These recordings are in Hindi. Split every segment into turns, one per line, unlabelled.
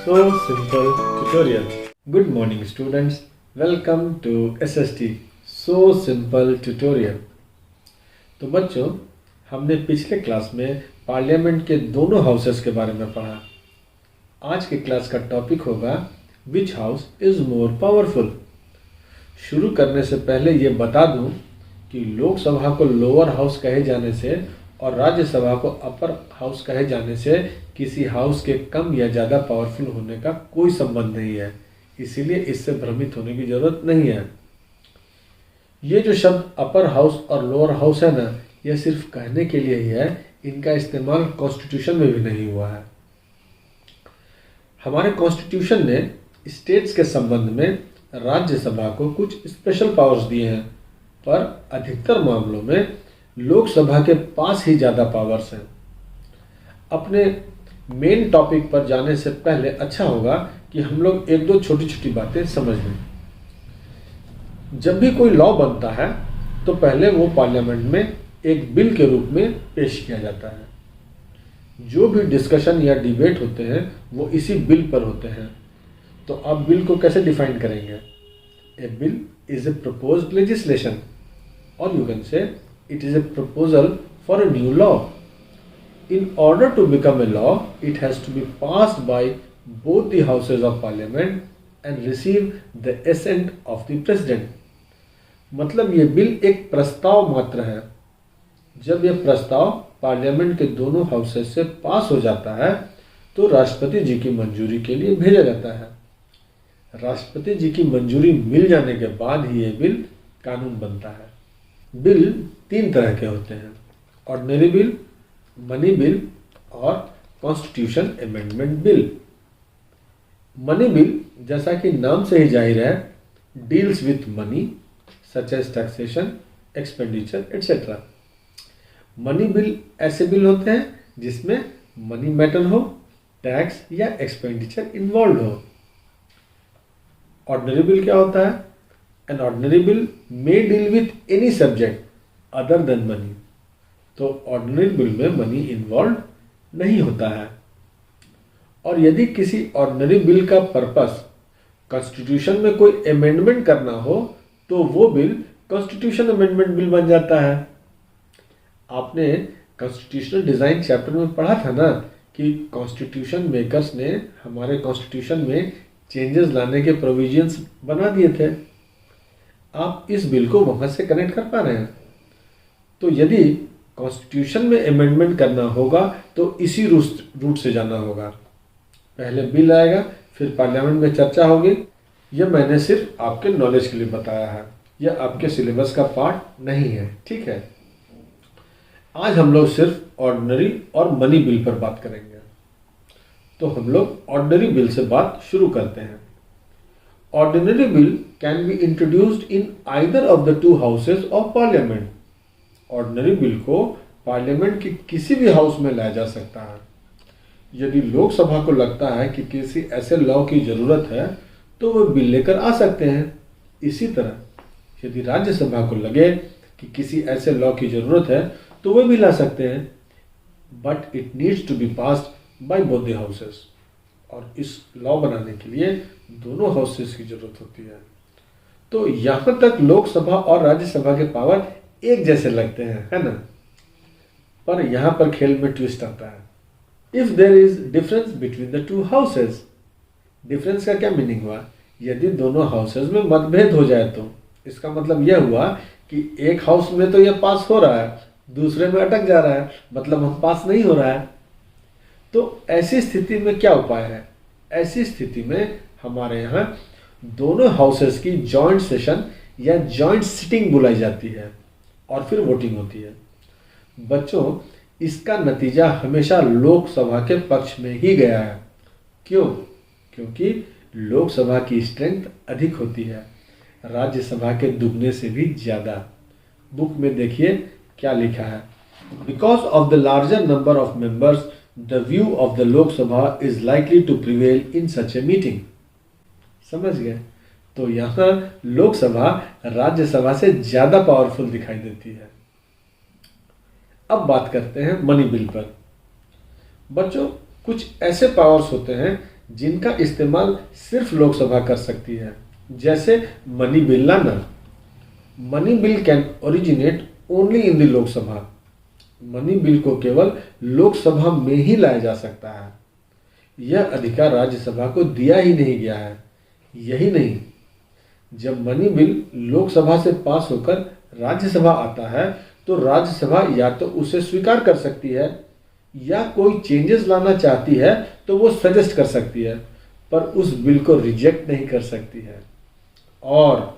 So Simple tutorial. Good morning students. Welcome to SST So Simple tutorial. तो बच्चों, हमने पिछले क्लास में पार्लियामेंट के दोनों हाउसेस के बारे में पढ़ा। आज के क्लास का टॉपिक होगा विच हाउस इज मोर पावरफुल। शुरू करने से पहले ये बता दूं कि लोकसभा को लोअर हाउस कहे जाने से और राज्यसभा को अपर हाउस कहे जाने से किसी हाउस के कम या ज़्यादा पावरफुल होने का कोई संबंध नहीं है, इसीलिए इससे भ्रमित होने की ज़रूरत नहीं है। ये जो शब्द अपर हाउस और लोअर हाउस है ना, यह सिर्फ कहने के लिए ही है, इनका इस्तेमाल कॉन्स्टिट्यूशन में भी नहीं हुआ है। हमारे कॉन्स्टिट्यूशन ने स्टेट्स के संबंध में राज्यसभा को कुछ स्पेशल पावर्स दिए हैं, पर अधिकतर मामलों में लोकसभा के पास ही ज़्यादा पावर्स हैं। अपने मेन टॉपिक पर जाने से पहले अच्छा होगा कि हम लोग एक दो छोटी छोटी बातें समझ लें। जब भी कोई लॉ बनता है तो पहले वो पार्लियामेंट में एक बिल के रूप में पेश किया जाता है। जो भी डिस्कशन या डिबेट होते हैं वो इसी बिल पर होते हैं। तो अब बिल को कैसे डिफाइन करेंगे? A bill is a proposed legislation और you can say it is a proposal for a new law. In order to become a law, it has to be passed by both the houses of parliament and receive the assent of the president. मतलब ये बिल एक प्रस्ताव मात्र है। जब यह प्रस्ताव पार्लियामेंट के दोनों हाउसेस से पास हो जाता है तो राष्ट्रपति जी की मंजूरी के लिए भेजा जाता है। राष्ट्रपति जी की मंजूरी मिल जाने के बाद ही ये बिल कानून बनता है। बिल तीन तरह के होते हैं: ऑर्डिनरी बिल, मनी बिल और constitution amendment bill. Money bill, जैसा कि नाम से ही जाहिर है, deals with money such as taxation, expenditure etcetera. Money bill ऐसे बिल होते हैं जिसमें मनी मैटर हो, टैक्स या एक्सपेंडिचर इन्वॉल्व हो। ऑर्डिनरी बिल क्या होता है? An ordinary bill may deal with any subject other than money. तो ordinary bill में money involved नहीं होता है। और यदि किसी ordinary bill का पर्पस कॉन्स्टिट्यूशन में कोई अमेंडमेंट करना हो तो वो बिल कॉन्स्टिट्यूशन अमेंडमेंट बिल बन जाता है। आपने कॉन्स्टिट्यूशनल डिज़ाइन चैप्टर में पढ़ा था ना कि कॉन्स्टिट्यूशन मेकर्स ने हमारे कॉन्स्टिट्यूशन में चेंजेस लाने के प्रोविजंस बना दिए थे। आप इस बिल को वहां से कनेक्ट कर पा रहे हैं। तो यदि कॉन्स्टिट्यूशन में अमेंडमेंट करना होगा तो इसी रूट से जाना होगा। पहले बिल आएगा, फिर पार्लियामेंट में चर्चा होगी। यह मैंने सिर्फ आपके नॉलेज के लिए बताया है, यह आपके सिलेबस का पार्ट नहीं है, ठीक है। आज हम लोग सिर्फ ऑर्डिनरी और मनी बिल पर बात करेंगे। तो हम लोग ऑर्डिनरी बिल से बात शुरू करते हैं। Ordinary bill can be introduced in either of the two houses of parliament. Ordinary bill को पार्लियामेंट के किसी भी हाउस में लाया जा सकता है। यदि लोकसभा को लगता है कि किसी ऐसे लॉ की जरूरत है तो वो बिल लेकर आ सकते हैं। इसी तरह यदि राज्यसभा को लगे कि किसी ऐसे लॉ की जरूरत है तो वो भी ला सकते हैं। But it needs to be passed by both the houses. और इस लॉ बनाने के लिए दोनों हाउसेस की जरूरत होती है। तो यहां तक लोकसभा और राज्यसभा के पावर एक जैसे लगते हैं, है ना? पर यहां पर खेल में ट्विस्ट आता है। If there is difference between the two houses, difference का क्या मीनिंग हुआ? यदि दोनों हाउसेस में मतभेद हो जाए तो इसका मतलब यह हुआ कि एक हाउस में तो यह पास हो रहा है, दूसरे में अटक जा रहा है, मतलब हम पास नहीं हो रहा है। तो ऐसी स्थिति में क्या उपाय है? ऐसी स्थिति में हमारे यहाँ दोनों हाउसेस की जॉइंट सेशन या जॉइंट सिटिंग बुलाई जाती है और फिर वोटिंग होती है। बच्चों, इसका नतीजा हमेशा लोकसभा के पक्ष में ही गया है। क्यों? क्योंकि लोकसभा की स्ट्रेंथ अधिक होती है, राज्यसभा के दुगने से भी ज़्यादा। बुक में देखिए क्या लिखा है। Because of the larger number of members the view of the Lok Sabha is likely to prevail in such a meeting. समझ गए? तो यहाँ लोकसभा राज्यसभा से ज्यादा पावरफुल दिखाई देती है। अब बात करते हैं मनी बिल पर। बच्चों, कुछ ऐसे पावर्स होते हैं जिनका इस्तेमाल सिर्फ लोकसभा कर सकती है, जैसे मनी बिल लाना। Money bill can originate only in the Lok Sabha. Money bill को केवल लोकसभा में ही लाया जा सकता है। यह अधिकार राज्यसभा को दिया ही नहीं गया है। यही नहीं, जब मनी बिल लोकसभा से पास होकर राज्यसभा आता है तो राज्यसभा या तो उसे स्वीकार कर सकती है या कोई चेंजेस लाना चाहती है तो वो सजेस्ट कर सकती है, पर उस बिल को रिजेक्ट नहीं कर सकती है। और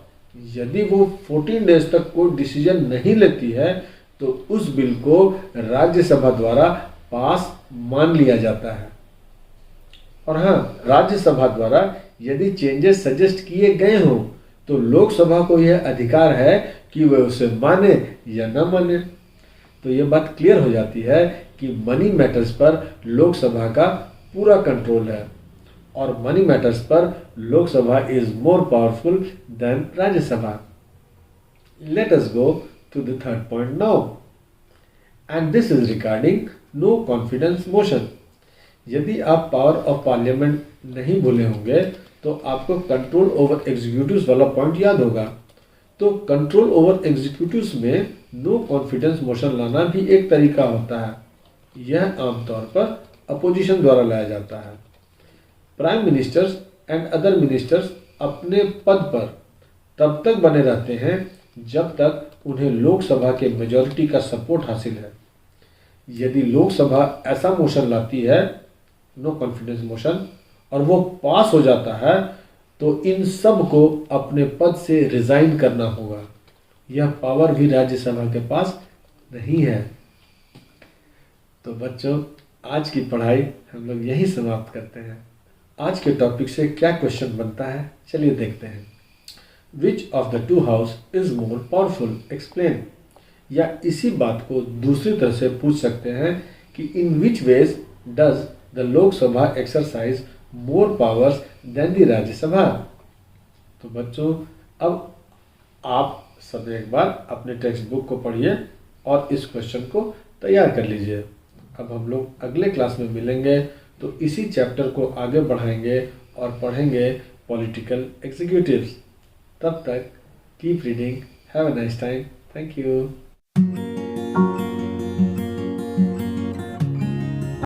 यदि वो 14 डेज तक कोई डिसीजन नहीं लेती है तो उस बिल को राज्यसभा द्वारा पास मान लिया जाता है। और हाँ, राज्यसभा द्वारा यदि चेंजेस सजेस्ट किए गए हों तो लोकसभा को यह अधिकार है कि वह उसे माने या न माने। तो यह बात क्लियर हो जाती है कि मनी मैटर्स पर लोकसभा का पूरा कंट्रोल है और मनी मैटर्स पर Lok Sabha is more powerful than Rajya Sabha. Let us go to the third point now, and this is regarding no confidence motion। यदि आप पावर ऑफ पार्लियामेंट नहीं भूले होंगे तो आपको कंट्रोल ओवर एग्जीक्यूटिव्स वाला पॉइंट याद होगा। तो कंट्रोल ओवर एग्जीक्यूटिव्स में नो कॉन्फिडेंस मोशन लाना भी एक तरीका होता है। यह आमतौर पर अपोजिशन द्वारा लाया जाता है। Prime ministers and other ministers अपने पद पर तब तक बने रहते हैं जब तक उन्हें लोकसभा के मेजॉरिटी का सपोर्ट हासिल है। यदि लोकसभा ऐसा मोशन लाती है, नो कॉन्फिडेंस मोशन, और वो पास हो जाता है तो इन सब को अपने पद से रिजाइन करना होगा। यह पावर भी राज्यसभा के पास नहीं है। तो बच्चों, आज की पढ़ाई हम लोग यही समाप्त करते हैं। आज के टॉपिक से क्या क्वेश्चन बनता है, चलिए देखते हैं। Which of the two house is more powerful? Explain। या इसी बात को दूसरी तरह से पूछ सकते हैं कि in which ways does the लोक सभा exercise more powers than the Rajya Sabha. तो बच्चों, अब आप सब एक बार अपने टेक्स्ट बुक को पढ़िए और इस क्वेश्चन को तैयार कर लीजिए। अब हम लोग अगले क्लास में मिलेंगे तो इसी चैप्टर को आगे बढ़ाएंगे और पढ़ेंगे पॉलिटिकल एग्जीक्यूटिव्स। तब तक keep reading, have a nice time, thank you.